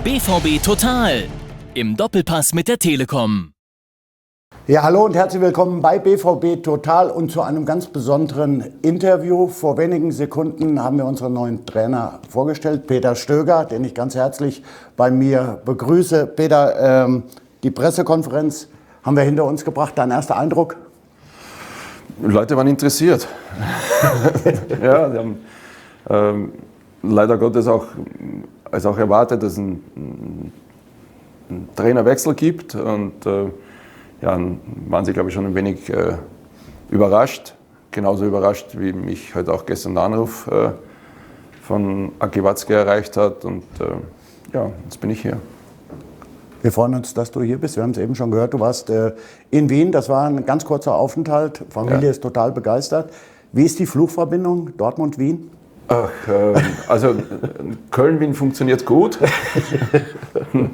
BVB Total im Doppelpass mit der Telekom. Ja, hallo und herzlich willkommen bei BVB Total und zu einem ganz besonderen Interview. Vor wenigen Sekunden haben wir unseren neuen Trainer vorgestellt, Peter Stöger, den ich ganz herzlich bei mir begrüße. Peter, die Pressekonferenz haben wir hinter uns gebracht. Dein erster Eindruck? Die Leute waren interessiert. Ja, die haben leider Gottes auch erwartet, dass es einen Trainerwechsel gibt. Und ja, waren sie, glaube ich, schon ein wenig überrascht. Genauso überrascht, wie mich heute auch gestern der Anruf von Aki Watzke erreicht hat. Und ja, jetzt bin ich hier. Wir freuen uns, dass du hier bist. Wir haben es eben schon gehört, du warst in Wien. Das war ein ganz kurzer Aufenthalt. Familie ist total begeistert. Wie ist die Flugverbindung Dortmund-Wien? Ach, also Köln-Wien funktioniert gut.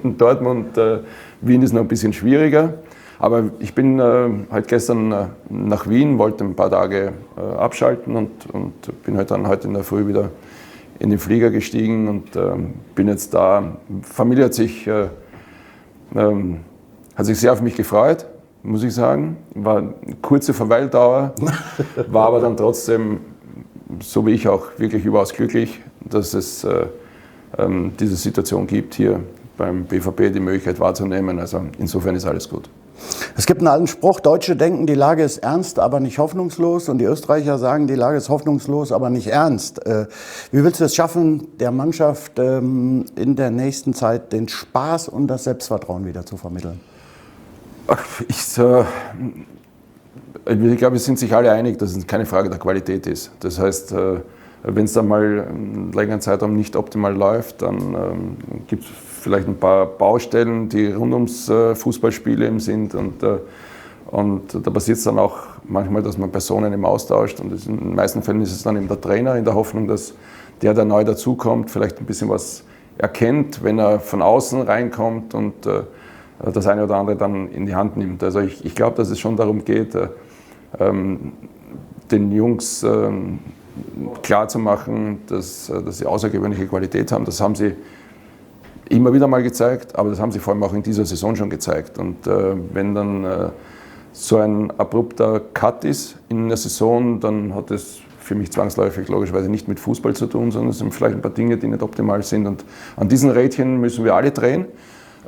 Dortmund-Wien ist noch ein bisschen schwieriger. Aber ich bin halt gestern nach Wien, wollte ein paar Tage abschalten und bin halt dann heute in der Früh wieder in den Flieger gestiegen und bin jetzt da. Familie hat sich sehr auf mich gefreut, muss ich sagen. War eine kurze Verweildauer, war aber dann trotzdem, so wie ich auch, wirklich überaus glücklich, dass es diese Situation gibt, hier beim BVB die Möglichkeit wahrzunehmen. Also insofern ist alles gut. Es gibt einen alten Spruch, Deutsche denken, die Lage ist ernst, aber nicht hoffnungslos. Und die Österreicher sagen, die Lage ist hoffnungslos, aber nicht ernst. Wie willst du es schaffen, der Mannschaft in der nächsten Zeit den Spaß und das Selbstvertrauen wieder zu vermitteln? Ich glaube, wir sind sich alle einig, dass es keine Frage der Qualität ist. Das heißt, wenn es dann mal einen längeren Zeitraum nicht optimal läuft, dann gibt es vielleicht ein paar Baustellen, die rund ums Fußballspiel eben sind. Und da passiert es dann auch manchmal, dass man Personen eben austauscht. Und in den meisten Fällen ist es dann eben der Trainer, in der Hoffnung, dass der neu dazukommt, vielleicht ein bisschen was erkennt, wenn er von außen reinkommt und das eine oder andere dann in die Hand nimmt. Also ich glaube, dass es schon darum geht, den Jungs klarzumachen, dass sie außergewöhnliche Qualität haben. Das haben sie immer wieder mal gezeigt, aber das haben sie vor allem auch in dieser Saison schon gezeigt. Und wenn dann so ein abrupter Cut ist in der Saison, dann hat es für mich zwangsläufig logischerweise nicht mit Fußball zu tun, sondern es sind vielleicht ein paar Dinge, die nicht optimal sind. Und an diesen Rädchen müssen wir alle drehen.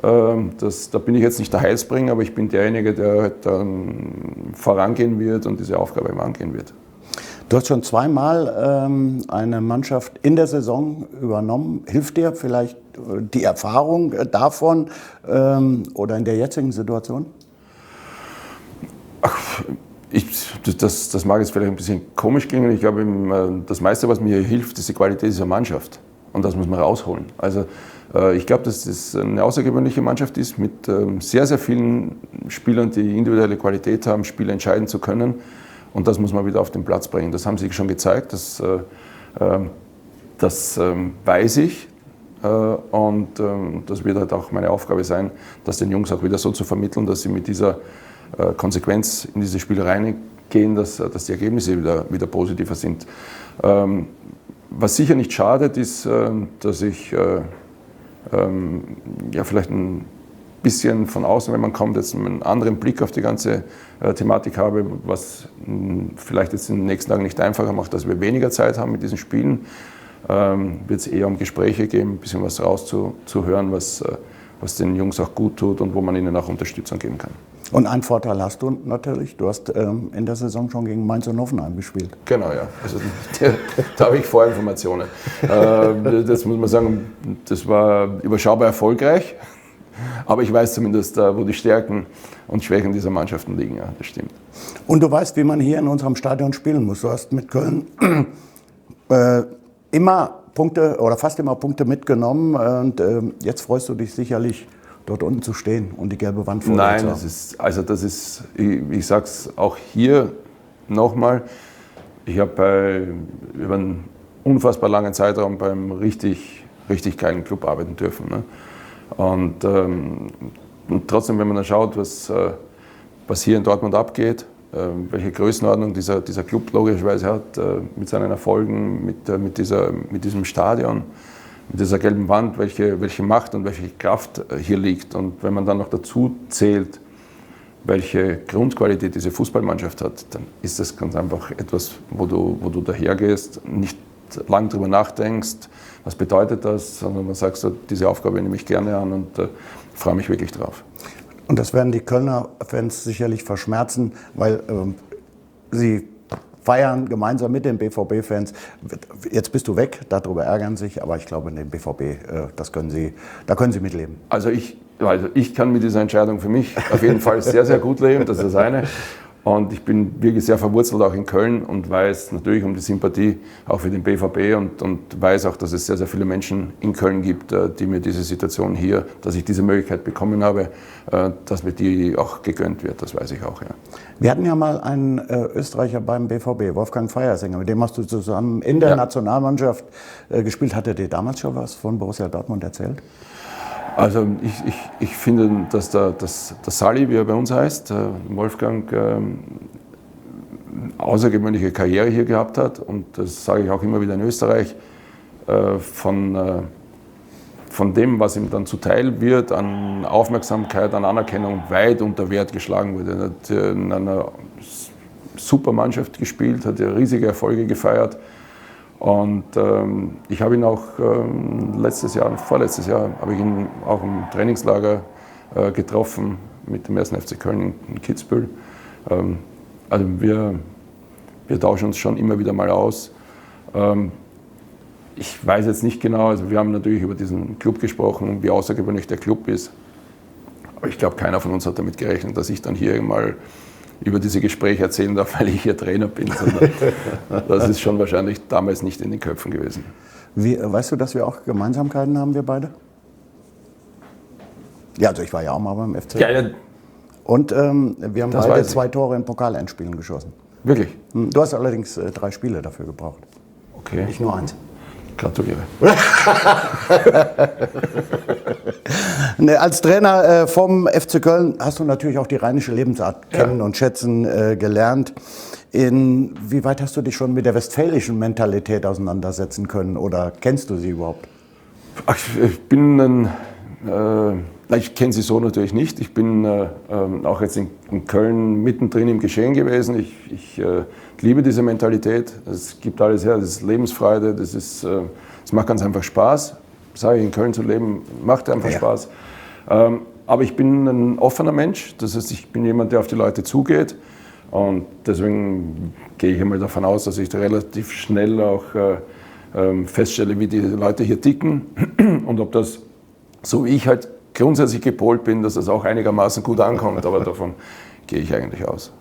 Da bin ich jetzt nicht der Heilsbringer, aber ich bin derjenige, der halt dann vorangehen wird und diese Aufgabe immer angehen wird. Du hast schon zweimal eine Mannschaft in der Saison übernommen. Hilft dir vielleicht die Erfahrung davon oder in der jetzigen Situation? Das mag jetzt vielleicht ein bisschen komisch klingen. Ich glaube, das meiste, was mir hilft, ist die Qualität dieser Mannschaft. Und das muss man rausholen. Also ich glaube, dass das eine außergewöhnliche Mannschaft ist mit sehr, sehr vielen Spielern, die individuelle Qualität haben, Spiele entscheiden zu können. Und das muss man wieder auf den Platz bringen. Das haben sie schon gezeigt, das weiß ich. Und das wird halt auch meine Aufgabe sein, das den Jungs auch wieder so zu vermitteln, dass sie mit dieser Konsequenz in diese Spiele reingehen, dass die Ergebnisse wieder positiver sind. Was sicher nicht schadet, ist, dass ich vielleicht ein bisschen von außen, wenn man kommt, jetzt einen anderen Blick auf die ganze Thematik habe, was vielleicht jetzt in den nächsten Tagen nicht einfacher macht, dass wir weniger Zeit haben mit diesen Spielen. Wird es eher um Gespräche geben, ein bisschen was rauszuhören, was den Jungs auch gut tut und wo man ihnen auch Unterstützung geben kann. Und einen Vorteil hast du natürlich, du hast in der Saison schon gegen Mainz und Hoffenheim gespielt. Genau, ja. Also, da habe ich Vorinformationen. Das muss man sagen, das war überschaubar erfolgreich. Aber ich weiß zumindest, wo die Stärken und Schwächen dieser Mannschaften liegen. Ja, das stimmt. Und du weißt, wie man hier in unserem Stadion spielen muss. Du hast mit Köln immer Punkte oder fast immer Punkte mitgenommen. Und jetzt freust du dich sicherlich, dort unten zu stehen und die gelbe Wand vor dir zu haben. Das ist, ich sage es auch hier nochmal, ich habe über einen unfassbar langen Zeitraum beim richtig geilen Club arbeiten dürfen. Ne? Und trotzdem, wenn man dann schaut, was hier in Dortmund abgeht, welche Größenordnung dieser Club logischerweise hat, mit seinen Erfolgen, mit diesem Stadion, mit dieser gelben Wand, welche Macht und welche Kraft hier liegt. Und wenn man dann noch dazu zählt, welche Grundqualität diese Fußballmannschaft hat, dann ist das ganz einfach etwas, wo du dahergehst, nicht lang drüber nachdenkst, was bedeutet das, sondern man sagt so, diese Aufgabe nehme ich gerne an und freue mich wirklich drauf. Und das werden die Kölner Fans sicherlich verschmerzen, weil sie feiern gemeinsam mit den BVB-Fans. Jetzt bist du weg, darüber ärgern sich, aber ich glaube, den BVB, da können sie mitleben. Also ich kann mit dieser Entscheidung für mich auf jeden Fall sehr, sehr gut leben, das ist das eine. Und ich bin wirklich sehr verwurzelt auch in Köln und weiß natürlich um die Sympathie auch für den BVB und weiß auch, dass es sehr, sehr viele Menschen in Köln gibt, die mir diese Situation hier, dass ich diese Möglichkeit bekommen habe, dass mir die auch gegönnt wird, das weiß ich auch. Ja. Wir hatten ja mal einen Österreicher beim BVB, Wolfgang Feiersinger, mit dem hast du zusammen in der Nationalmannschaft gespielt. Hat er dir damals schon was von Borussia Dortmund erzählt? Also ich finde, dass der Sali, wie er bei uns heißt, Wolfgang, außergewöhnliche Karriere hier gehabt hat. Und das sage ich auch immer wieder in Österreich, von dem, was ihm dann zuteil wird, an Aufmerksamkeit, an Anerkennung, weit unter Wert geschlagen wurde. Er hat in einer super Mannschaft gespielt, hat riesige Erfolge gefeiert. Und ich habe ihn auch vorletztes Jahr, habe ich ihn auch im Trainingslager getroffen mit dem 1. FC Köln in Kitzbühel. Also wir tauschen uns schon immer wieder mal aus. Ich weiß jetzt nicht genau, also wir haben natürlich über diesen Club gesprochen, wie außergewöhnlich der Club ist. Aber ich glaube, keiner von uns hat damit gerechnet, dass ich dann hier mal über diese Gespräche erzählen darf, weil ich hier Trainer bin, sondern das ist schon wahrscheinlich damals nicht in den Köpfen gewesen. Weißt du, dass wir auch Gemeinsamkeiten haben, wir beide? Ja, also ich war ja auch mal beim FC. Ja, ja. Und wir haben beide 2 Tore in Pokalendspielen geschossen. Wirklich? Du hast allerdings 3 Spiele dafür gebraucht. Okay. Nicht nur 1. Gratuliere. Als Trainer vom FC Köln hast du natürlich auch die rheinische Lebensart kennen und schätzen gelernt. Inwieweit hast du dich schon mit der westfälischen Mentalität auseinandersetzen können oder kennst du sie überhaupt? Ach, ich kenne sie so natürlich nicht. Ich bin auch jetzt in Köln mittendrin im Geschehen gewesen. Ich liebe diese Mentalität. Es gibt alles her. Das ist Lebensfreude. Es macht ganz einfach Spaß. Sage ich, in Köln zu leben, macht einfach Spaß. Aber ich bin ein offener Mensch. Das heißt, ich bin jemand, der auf die Leute zugeht. Und deswegen gehe ich einmal davon aus, dass ich relativ schnell auch feststelle, wie die Leute hier ticken und ob das, so wie ich halt grundsätzlich gepolt bin, dass das auch einigermaßen gut ankommt, aber davon gehe ich eigentlich aus.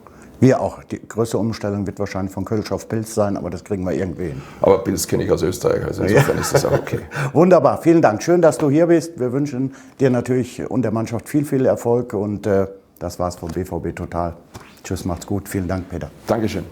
Wir auch. Die größte Umstellung wird wahrscheinlich von Kölsch auf Pilz sein, aber das kriegen wir irgendwie hin. Aber Pilz kenne ich aus Österreich, also insofern ist das auch okay. Wunderbar, vielen Dank. Schön, dass du hier bist. Wir wünschen dir natürlich und der Mannschaft viel, viel Erfolg und das war's vom BVB Total. Tschüss, macht's gut. Vielen Dank, Peter. Dankeschön.